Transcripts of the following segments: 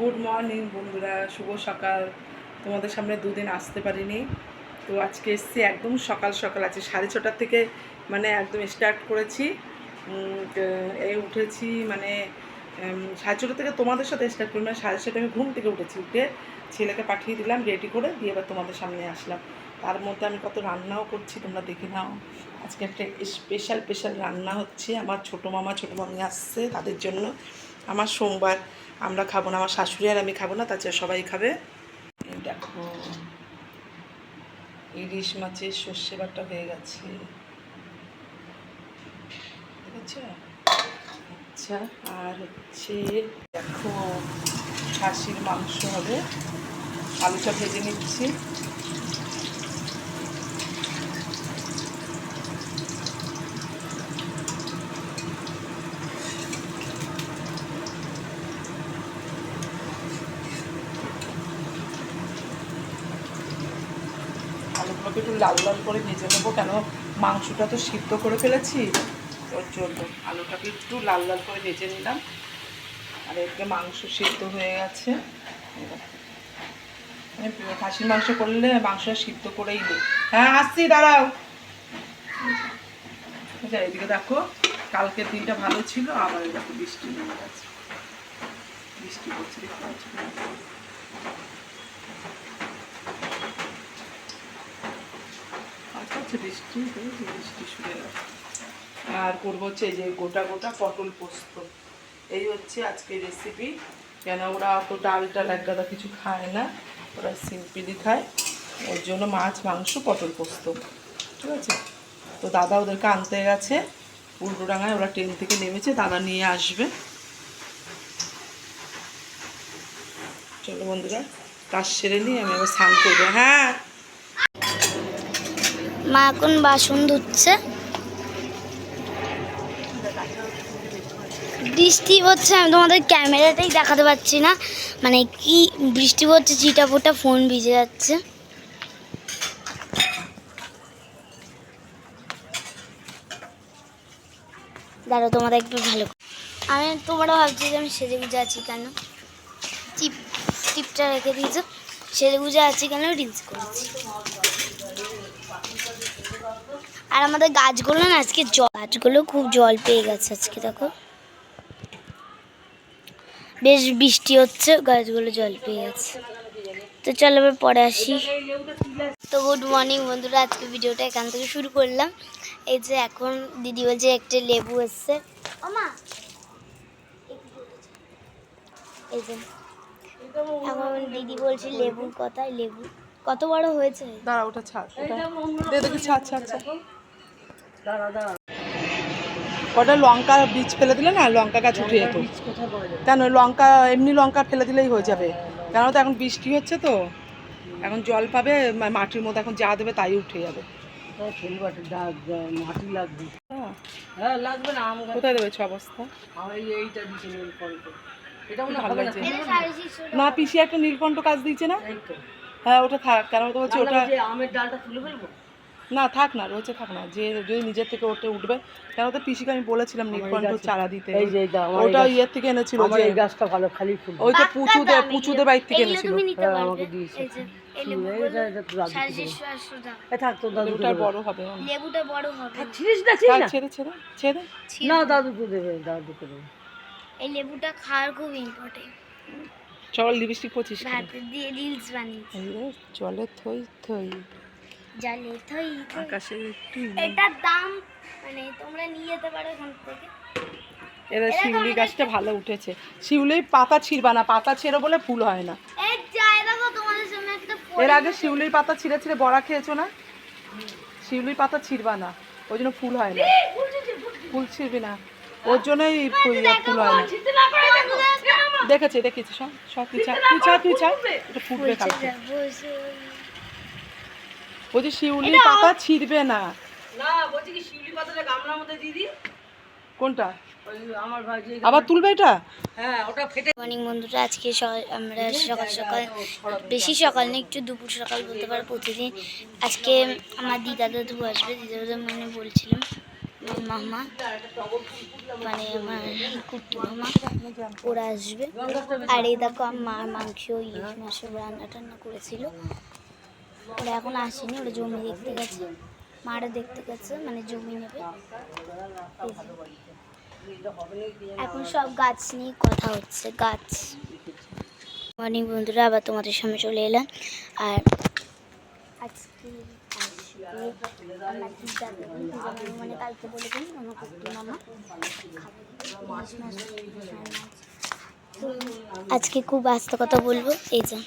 Good morning বন্ধুরা, শুভ সকাল। তোমাদের সামনে দুদিন আসতে পারিনি, তো আজকে এসছি একদম সকাল সকাল। আছে 6:30 থেকে মানে একদম স্টার্ট করেছি। এই উঠেছি মানে 6:30 থেকে তোমাদের সাথে স্টার্ট করি, মানে 6:30 আমি ঘুম থেকে উঠেছি। উঠে ছেলেকে পাঠিয়ে দিলাম রেডি করে, দিয়ে এবার তোমাদের সামনে আসলাম। তার মধ্যে আমি কত রান্নাও করছি, তোমরা দেখে নাও। আজকে একটা স্পেশাল রান্না হচ্ছে। আমার ছোটো মামা ছোটো মামি আসছে, তাদের জন্য। আমার সোমবার, আমরা খাবো না, আমার শাশুড়ি আর আমি খাবো না, তাছাড়া সবাই খাবে। এই দেখো, ইলিশ মাছের সর্ষে বাটা হয়ে গেছে, ঠিক আছে। আচ্ছা, আর হচ্ছে দেখো খাসির মাংস হবে, আলুটা ভেজে নিচ্ছি। আলুগুলোকে একটু লাল লাল করে ভেজে নেবো, কেন মাংসটা তো সিদ্ধ করে ফেলেছি, ওর জন্য আলুটাকে একটু লাল লাল করে ভেজে নিলাম। আর এদিকে মাংস সিদ্ধ হয়ে গেছে। খাসির মাংস করলে মাংস সিদ্ধ করেই দিই। হ্যাঁ আসছি, দাঁড়াও। আচ্ছা, এদিকে দেখো, কালকের দিনটা ভালো ছিল, আবার দেখো বৃষ্টি নেমে গেছে, বৃষ্টি পড়ছে, দেখতে পাচ্ছি। আচ্ছা বৃষ্টি বৃষ্টি শুরু গেল। আর করবো হচ্ছে এই যে গোটা গোটা পটল পোস্ত। এই হচ্ছে আজকে রেসিপি। কেন ওরা অত ডাল টাল এক গাদা কিছু খায় না, ওরা সিম্পলি খায়। ওর জন্য মাছ মাংস পটল পোস্ত, ঠিক আছে। তো দাদা ওদেরকে আনতে গেছে উল্টোডাঙায়, ওরা ট্রেন থেকে নেমেছে, দাদা নিয়ে আসবে। চলো বন্ধুরা, কাজ সেরে নিই, আমি আবার স্নান করবো। হ্যাঁ, মা এখন বাসন ধুচ্ছে। বৃষ্টি হচ্ছে, আমি তোমাদের ক্যামেরাটাই দেখাতে পাচ্ছি না, মানে কি বৃষ্টি হচ্ছে, চিটা ফোটা ফোন ভিজে যাচ্ছে। দাঁড়াও তোমাদের একটু ভালো, আমি তোমরা ভাবছি যে আমি সেজে গুজে আছি কেন, টিপটা রেখে দিয়েছো, সেজে গুজে আছি কেন, রিলস করেছি। আর আমাদের গাছগুলো না আজকে গাছগুলো খুব জল পেয়ে গেছে আজকে, দেখো বেশ বৃষ্টি হচ্ছে, গাছগুলো জল পেয়ে গেছে। তো চলো এবার পরে আসি। তো গুড মর্নিং বন্ধুরা, আজকে ভিডিওটা এখান থেকে শুরু করলাম। এই যে এখন দিদি বলছে একটা লেবু এসছে, এই যে এখন দিদি বলছে লেবুর কথায়, লেবু কত বড় হয়েছে। দাঁড়া, ওটা ছাড়, দেখি ছাড় ছাড় ছাড়। কটা লঙ্কা বীজ ফেলে দিলে না, লঙ্কা গাছ উঠে যেত। কেন লঙ্কা, এমনি লঙ্কা ফেলে দিলেই হয়ে যাবে, কেন তো এখন বৃষ্টি হচ্ছে, তো এখন জল পাবে, মাটির মধ্যে এখন যা দেবে তাই উঠে যাবে। মাটি লাগবে, হ্যাঁ হ্যাঁ লাগবে না। কোথায় দেবে 6 বস্তা? এইটা দিচ্ছে নীলকণ্ঠ, এটা মনে ভালো হবে না। লাগছে না, পিসি একটা নীলকণ্ঠ কাজ দিয়েছে না। এই তো হ্যাঁ ওটা থাক, কেন তো বলছি ওটা আমের ডালটা তুলে ফেলবো। না থাক না, রয়েছে থাক না, যে যদি নিজের থেকে ওঠে উঠবে। কেন তো পিসিকে আমি বলেছিলাম নীলকণ্ঠ চারা দিতে, ওটা ইয়ের থেকে এনেছিল, যে এই গাছটা ভালো, খালি ফুল। ওই তো পুচুদের বাড়ির থেকে এনেছিল, আমাকে দিয়েছে। থাক তো দাদু, ওটা বড় হবে। লেবুটা বড় হবে, ছিঁড়িস না, ছেড়ে ছেড়ে ছেড়ে না দাদুকে দেবে, দাদুকে দেবে। এই লেবুটা খাওয়ার খুব ইম্পর্টেন্ট। চল লিপস্টিক পচিস ভাতে দিয়ে রিলস বানিয়েছি, চলে থই থই জলে থই থই। আকাশে একটু এটার দাম মানে তোমরা নিয়ে যেতে পারো এখান থেকে। এরা শিউলি গাছটা ভালো উঠেছে। শিউলি পাতা ছিঁড়বা না, পাতা ছেড়ো বলে ফুল হয় না। এই যাই দেখো তোমাদের সামনে একটা এর আগে শিউলির পাতা ছিঁড়ে ছিঁড়ে বড়া খেয়েছো না? শিউলির পাতা ছিঁড়বা না, ওই জন্য ফুল হয় না। ফুল ছিঁড়বি না, ওর জন্যই ফুল হয় না। দেখেছি সব সব তুই চা এটা ফুটবে কালকে। ওই যে শিউলির পাতা ছিঁড়বে না। না বলছি কি, শিউলি পাতাটা গামলার মধ্যে দিয়ে দিই। কোনটা? আমার ভাই আবার তুলবে এটা? হ্যাঁ ওটা ফেটে। মর্নিং বন্ধুরা, আজকে আমরা সকাল সকাল, বেশি সকাল না একটু দুপুর সকাল বলতে পারো, প্রতিদিন আজকে আমার দিদা দাদু আসবে, দিদা দাদু মানে বলছিলাম মামা মানে আমার কুট্টু মামা ওরা আসবে। আর এই দেখো মার মাংস ইলিশ মাংস রান্না টান্না করেছিল, ওরা এখন আসেনি, ওরা জমি দেখতে গেছে, মারা দেখতে গেছে মানে জমি নেবে। এখন সব গাছ নিয়ে কথা হচ্ছে, গাছ। মর্নিং বন্ধুরা, আবার তোমাদের সামনে চলে এলাম। আর আজকে আসবে আমার পিজা দেবো, পিজা মামা মানে কালকে বলে দিন আমার কুট্টু মামা তো আজকে খুব আস্তে কথা বলবো। এই যে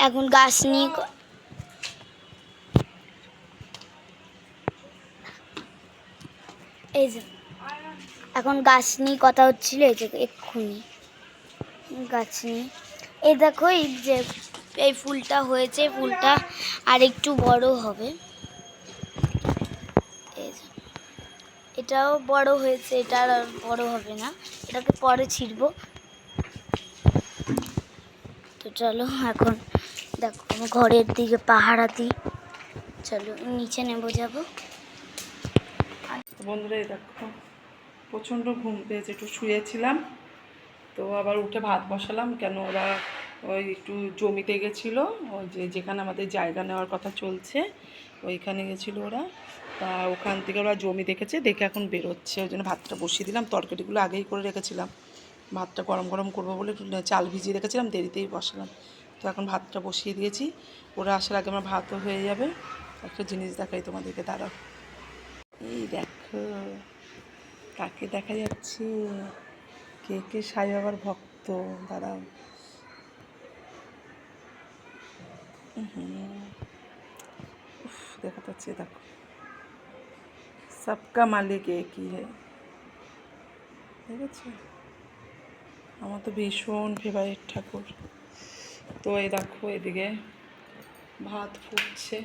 এখন গাছ নিয়ে এই যে এখন গাছ নিয়ে কথা হচ্ছিল, এই যে এক্ষুনি গাছ নিয়ে। এই দেখো এই যে এই ফুলটা হয়েছে, ফুলটা আর একটু বড় হবে। এই যে এটাও বড় হয়েছে, এটা আর বড় হবে না, এটাকে পরে ছিড়বো। তো চলো এখন দেখো ঘরের দিকে পাহারা দিই, চলো নিচে নেবো যাবো। বন্ধুরা এই দেখো প্রচণ্ড ঘুম পেয়েছে, একটু শুয়েছিলাম, তো আবার উঠে ভাত বসালাম। কেন ওরা ওই একটু জমিতে গেছিলো, ওই যেখানে আমাদের জায়গা নেওয়ার কথা চলছে ওইখানে গেছিলো ওরা, তা ওখান থেকে ওরা জমি দেখেছে, দেখে এখন বেরোচ্ছে, ওই জন্য ভাতটা বসিয়ে দিলাম। তরকারিগুলো আগেই করে রেখেছিলাম, ভাতটা গরম গরম করবো বলে একটু চাল ভিজিয়ে রেখেছিলাম, দেরিতেই বসালাম। তো এখন ভাতটা বসিয়ে দিয়েছি, ওরা আসার আগে আমার ভাতও হয়ে যাবে। একটা জিনিস দেখাই তোমাদেরকে, দাঁড়াও। এই দেখো কাকে দেখা যাচ্ছে, কে কে সাই বাবার ভক্ত, দাঁড়াও। দেখা যাচ্ছে, দেখো সবকা মালিক একই হে, দেখেছো? আমার তো ভীষণ ফেভারিট ঠাকুর। তো এই দেখো এদিকে ভাত ফুটছে,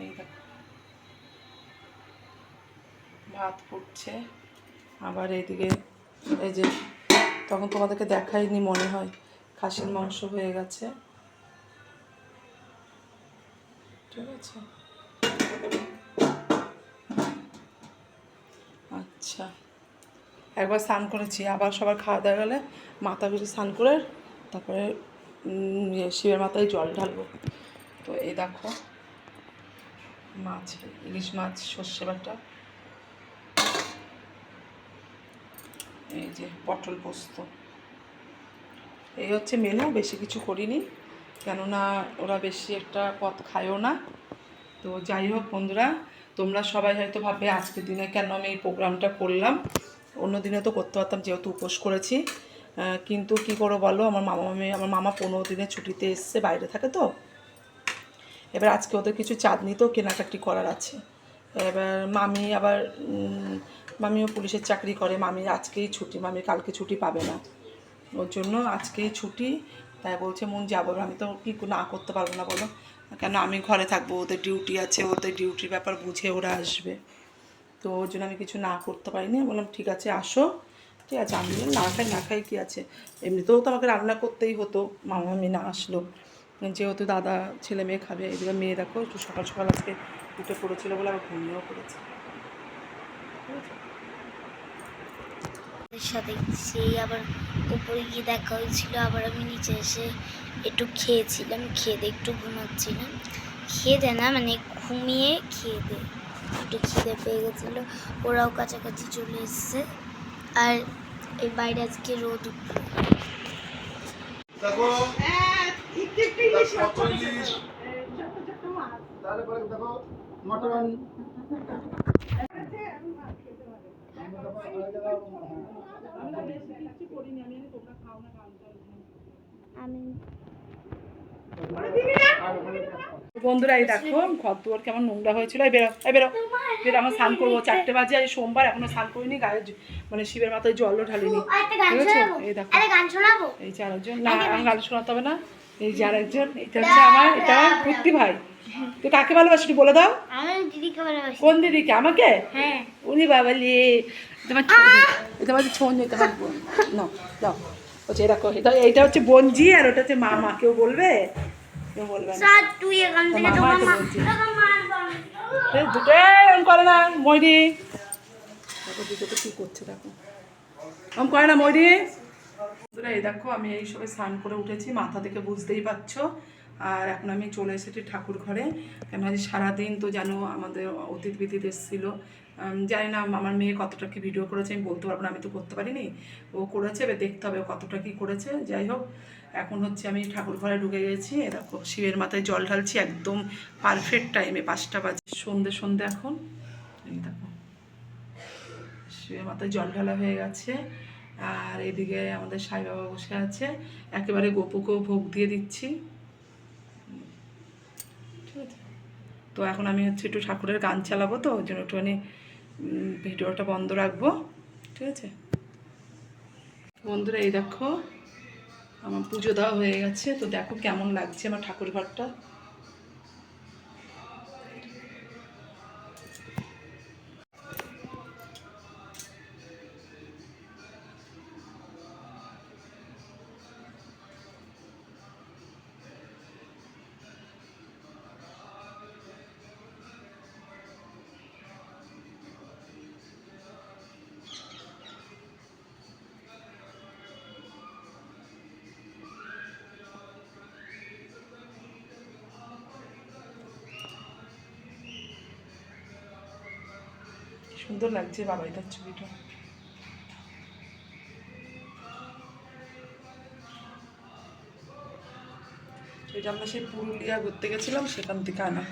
এই দেখো ভাত ফুটছে। আবার এইদিকে এই যে তখন তোমাদেরকে দেখাইনি মনে হয়, খাসির মাংস হয়ে গেছে, ঠিক আছে। আচ্ছা, একবার স্নান করেছি, আবার সবার খাওয়া দাওয়া গেলে মাথা ভিজে স্নান করে তারপরে শিবের মাথায় জল ঢালবো। তো এই দেখো মাছ, ইলিশ মাছ, সর্ষে বাটা, এই যে পটল পোস্ত, এই হচ্ছে মেনু। বেশি কিছু করিনি, কেননা ওরা বেশি একটা পথ খায়ও না। তো যাই হোক বন্ধুরা, তোমরা সবাই হয়তো ভাববে আজকের দিনে কেন আমি এই প্রোগ্রামটা করলাম, অন্য দিনে তো করতে পারতাম যেহেতু উপোস করেছি, কিন্তু কি করো বলো, আমার মামা 15 দিনের ছুটিতে এসছে, বাইরে থাকে তো। এবার আজকে ওদের কিছু চাঁদনিতেও কেনাকাটি করার আছে। এবার মামি আবার মামিও পুলিশের চাকরি করে, মামির আজকেই ছুটি, মামি কালকে ছুটি পাবে না, ওর জন্য আজকেই ছুটি। তাই বলছে মন যাবো, আমি তো কি না করতে পারবো না বলো, কেন আমি ঘরে থাকবো, ওদের ডিউটি আছে, ওদের ডিউটির ব্যাপার বুঝে ওরা আসবে। তো ওর জন্য আমি কিছু না করতে পারিনি, বললাম ঠিক আছে আসো, ঠিক আছে। আমি না খাই কী আছে, এমনিতেও তো আমাকে রান্না করতেই হতো, মামি না আসলো, যেহেতু দাদা ছেলে মেয়ে খাবে। এদিকে মেয়ে দেখো একটু সকাল সকাল আজকে উঠে পড়েছিল বলে আবার ঘুমিয়েও পড়েছে, ঠিক আছে। সাথে সেই আবার উপরে গিয়ে দেখা হয়েছিল, আবার আমি নিচে এসে একটু খেয়েছিলাম, খেয়ে দিয়ে একটু ঘুমাচ্ছিলাম, খেয়ে না মানে ঘুমিয়ে খেয়ে দিয়ে একটু খিদে পেয়ে গেছিলো। ওরাও কাছাকাছি চলে এসছে, আর এই বাইরে আজকে রোদ উঠলো। বন্ধুরা এই দেখো ঘর দুয়ার কেমন নোংরা হয়েছিল, এই বেরো এই বেরো বেরো, আমার স্নান করবো, 4টে বাজে, আজ সোমবার, এখনো স্নান করিনি, গায়ে মানে শিবের মাথায় জলও ঢালিনি, ঠিক আছে। এই দেখো এই যে আরেকজন, না আমি গান শোনাতে হবে না, এই যে আরেকজন, এটা হচ্ছে আমার, এটা আমার কুর্তি ভাই। তুই কাকে ভালোবাসি বলে দাও? দিদিকে ভালোবাসি। কোন দিদিকে? আমাকে? হ্যাঁ। উনি বাবালি তোমার তোমার ছোঁয়া নিতে পারবো না, দাও। হচ্ছে এরকম, এইটা হচ্ছে বোনজি, আর ওটা হচ্ছে মামা, কেউ বলবে? কেউ বলবে না। স্যার তুই এখান তো থেকে মামাই তোমার তো বলছে। তোকে মারবো আমি। এই দুটো এরম করে না ময়ূরী, দেখো দুটোকে কী করছে দেখো, ওম করে না ময়ূরী। বন্ধুরা এই দেখো আমি এই সবে স্নান করে উঠেছি, মাথা থেকে বুঝতেই পারছো। আর এখন আমি চলে এসেছি ঠাকুর ঘরে, কেন আজ সারাদিন তো জানো আমাদের অতিথি বিতিথি এসেছিলো। জানি না আমার মেয়ে কতটা কি ভিডিও করেছে আমি বলতে পারবো না, আমি তো করতে পারিনি, ও করেছে, এবার দেখতে হবে ও কতটা কি করেছে। যাই হোক এখন হচ্ছে আমি ঠাকুর ঘরে ঢুকে গেছি। এ দেখো শিবের মাথায় জল ঢালছি একদম পারফেক্ট টাইমে, 5টা বাজে, সন্ধে সন্ধে এখন। এই দেখো শিবের মাথায় জল ঢালা হয়ে গেছে, আর এদিকে আমাদের সাই বাবা বসে আছে, একেবারে গোপুকেও ভোগ দিয়ে দিচ্ছি। ঠিক আছে, তো এখন আমি হচ্ছে একটু ঠাকুরের গান চালাবো, তো ওই জন্য একটুখানি ভিডিওটা বন্ধ রাখবো। ঠিক আছে বন্ধুরা, এই দেখো আমার পুজো দেওয়া হয়ে গেছে, তো দেখো কেমন লাগছে আমার ঠাকুর ঘরটা। সুন্দর লাগছে বাবাইদার ছবিটা। এটা আমরা সেই পুরুলিয়া ঘুরতে গেছিলাম, সেখান থেকে আনা।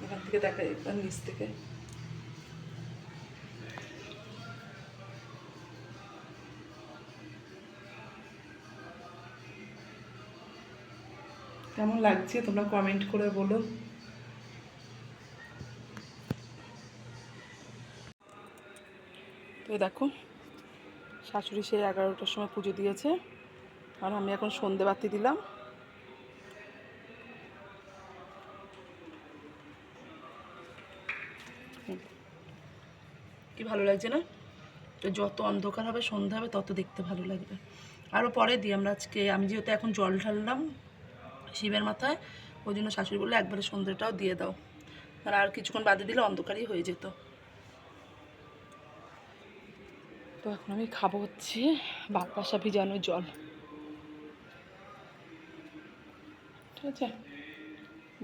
এখান থেকে দেখা একবার নিচ থেকে। কেমন লাগছে তোমরা কমেন্ট করে বলো। তো দেখো শাশুড়ি সেই 11টার সময় পুজো দিয়েছে, আর আমি এখন সন্ধে বাতি দিলাম। কি ভালো লাগছে না? তো যত অন্ধকার হবে সন্ধ্যা হবে তত দেখতে ভালো লাগবে। আরও পরে দিই আমরা আজকে, আমি যেহেতু এখন জল ঢাললাম শিবের মাথায়, ওই জন্য শাশুড়ি বললো একবারে সন্ধ্যেটাও দিয়ে দাও, আর কিছুক্ষণ বাদে দিলে অন্ধকারই হয়ে যেত। তো এখন আমি খাবো হচ্ছে বাতাসা ভিজানো জল। ঠিক আছে,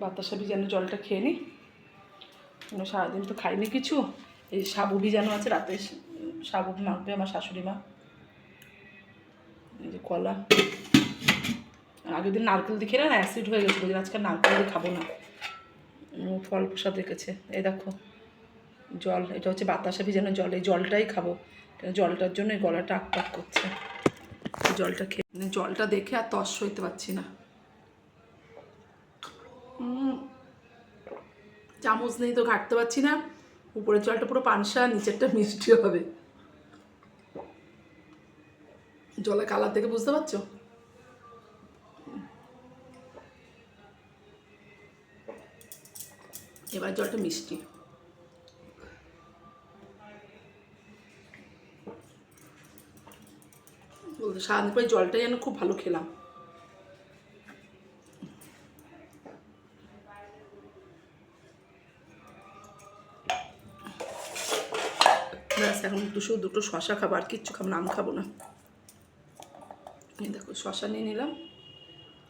বাতাসা ভিজানো জলটা খেয়ে নিই, সারাদিন তো খাইনি কিছু। এই সাবু ভিজানো আছে, রাতে সাবু মাখবে আমার শাশুড়ি মা। এই যে কলা, আগের দিন নারকেল দিয়ে খেলে না অ্যাসিড হয়ে গেছিলো, যে আজকে নারকেল দিয়ে খাবো না, ফল প্রসাদ রেখেছে। এই দেখো জল, এটা হচ্ছে বাতাসা ভিজানো জল, এই জলটাই খাবো, জলটার জন্য এই গলাটা আকপাক করছে। জলটা খেয়ে জলটা দেখে আর তস সইতে পারছি না। চামচ নেই তো ঘাটতে পারছি না, উপরের জলটা পুরো পানসা, নিচেরটা মিষ্টি হবে। জলের কালার দেখে বুঝতে পারছো? এবার জলটা মিষ্টি। সারাদিন পরে জলটাই যেন খুব ভালো খেলাম। এখন দুটো শশা খাবো, আর কিচ্ছু খাবো না, আম খাবো না। দেখো শশা নিয়ে নিলাম,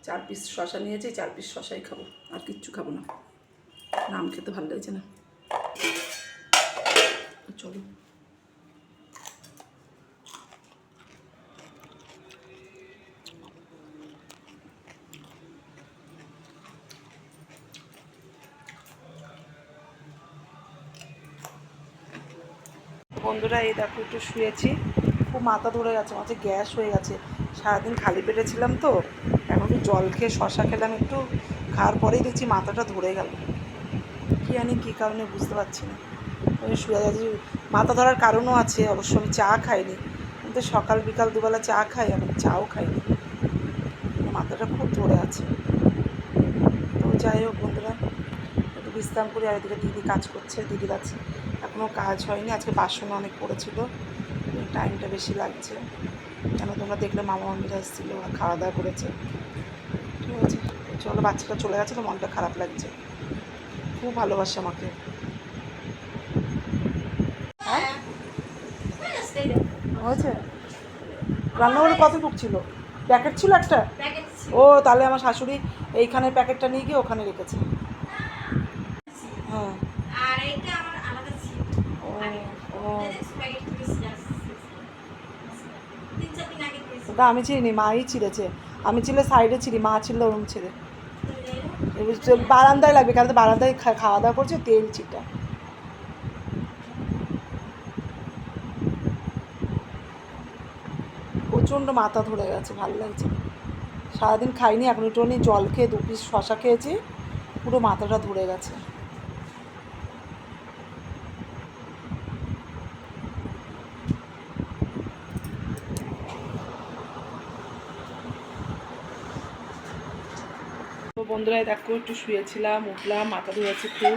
4 পিস শশা নিয়েছি, 4 পিস শশাই খাবো, আর কিচ্ছু খাবো না, আম খেতে ভালো লাগছে না। চলো বন্ধুরা, এই দেখো একটু শুয়েছি, খুব মাথা ধরে গেছে, মাঝে গ্যাস হয়ে গেছে, সারাদিন খালি পেটে ছিলাম তো। এখন একটু জল খেয়ে শশা খেলাম, একটু খাওয়ার পরেই দেখছি মাথাটা ধরে গেল, কী জানি কী কারণে বুঝতে পারছি না। আমি শুয়ে যাচ্ছি, মাথা ধরার কারণও আছে অবশ্য, আমি চা খাইনি, কিন্তু সকাল বিকাল দুবেলা চা খাই, আমি চাও খাইনি, মাথাটা খুব ধরে আছে। তো যাই হোক বন্ধুরা, একটু বিশ্রাম করি। আর এদিকে দিদি কাজ করছে, দিদির আছে এখনও কাজ হয়নি, আজকে বাসন অনেক পড়েছিল, টাইমটা বেশি লাগছে, কেন তোমরা দেখলে মামা মামিরা এসেছিলো, ওরা খাওয়া দাওয়া করেছে। ঠিক আছে, চলো, বাচ্চাটা চলে গেছে তো মনটা খারাপ লাগছে, খুব ভালোবাসে আমাকে। হ্যাঁ হয়েছে, রান্নাঘরে কতটুক ছিল? প্যাকেট ছিল একটা? ও তাহলে আমার শাশুড়ি এইখানে প্যাকেটটা নিয়ে গিয়ে ওখানে রেখেছে। হ্যাঁ, ও ও ওটা আমি চিনি, মাই ছিঁড়েছে। আমি ছিলে সাইডে ছিঁড়ি, মা ছিল ওরম ছিঁড়ে। বারান্দায় লাগবে, কারণ তো বারান্দায় খাওয়া দাওয়া করছে, তেল চিটা। প্রচণ্ড মাথা ধরে গেছে, ভালো লাগছে না। সারাদিন খাইনি, এখন একটুখানি জল খেয়ে 2 পিস শশা খেয়েছি, পুরো মাথাটা ধরে গেছে। তো বন্ধুরা দেখো, একটু শুয়েছিলাম, উঠলাম, মাথা ধরেছে খুব।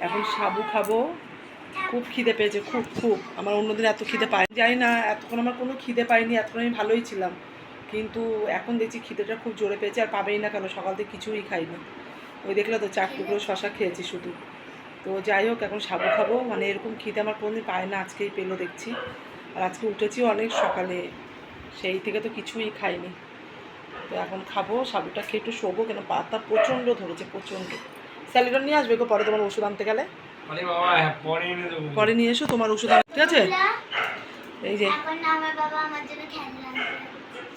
এখন সাবু খাবো, খুব খিদে পেয়েছে, খুব খুব। আমার অন্যদিন এত খিদে পাই জানি না, এতক্ষণ আমার কোনো খিদে পাইনি, এতক্ষণ আমি ভালোই ছিলাম, কিন্তু এখন দেখছি খিদেটা খুব জোরে পেয়েছে। আর পাবেই না কেন, সকাল থেকে কিছুই খাইনি। ওই দেখলে তো 4 টুকরো শশা খেয়েছি শুধু। তো যাই হোক, এখন সাবু খাবো, মানে এরকম খিদে আমার কোনোদিন পায় না, আজকেই পেলো দেখছি। আর আজকে উঠেছি অনেক সকালে, সেই থেকে তো কিছুই খাইনি। তো এখন খাবো, সাবুটা খেয়ে একটু শোবো, কেন পাতা প্রচণ্ড ধরেছে, প্রচণ্ড। স্যালিডন নিয়ে আসবে গো পরে, তোমার ওষুধ আনতে গেলে। পরে নিয়ে এসো তোমার ওষুধ আনতে, ঠিক আছে? এই যে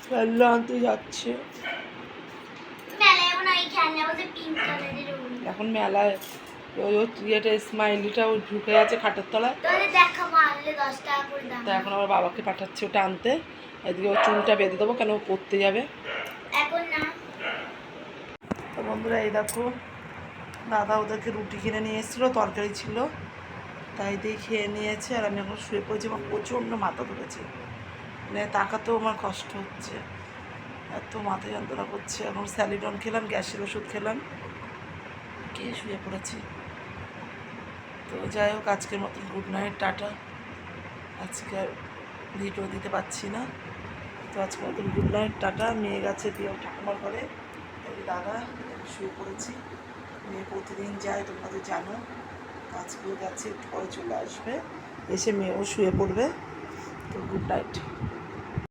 খেলনা আনতে যাচ্ছে এখন মেলায়। ওই ইয়েটা স্মাইলিটাও ঢুকে আছে খাটের তলায়, তো এখন আমার বাবাকে পাঠাচ্ছে ওটা আনতে। এদিকে ওর চুলটা বেঁধে দেবো, কেন ও পড়তে যাবে। তো বন্ধুরা এই দেখো, দাদা ওদেরকে রুটি কিনে নিয়ে এসেছিলো, তরকারি ছিল, তাই দিয়ে খেয়ে নিয়েছে। আর আমি এখন শুয়ে পড়েছি, আমার প্রচণ্ড মাথা ধরেছে, মানে তাকাতেও আমার কষ্ট হচ্ছে, এত মাথা যন্ত্রণা করছে। এখন স্যালিডন খেলাম, গ্যাসের ওষুধ খেলাম, খেয়ে শুয়ে পড়েছি। তো যাই হোক, আজকের মতন গুড নাইট, টাটা। আজকে আর ভিডিও দিতে পারছি না, তো আজকের মতন গুড নাইট, টাটা। মেয়ে গেছে দিয়ে ঠাকুমার ঘরে, এই দাদা শুয়ে পড়েছি। মেয়ে প্রতিদিন যায়, তোমরা তো জানো, আজকেও গেছে, একটু পরে চলে আসবে, এসে মেয়েও শুয়ে পড়বে। তো গুড নাইট।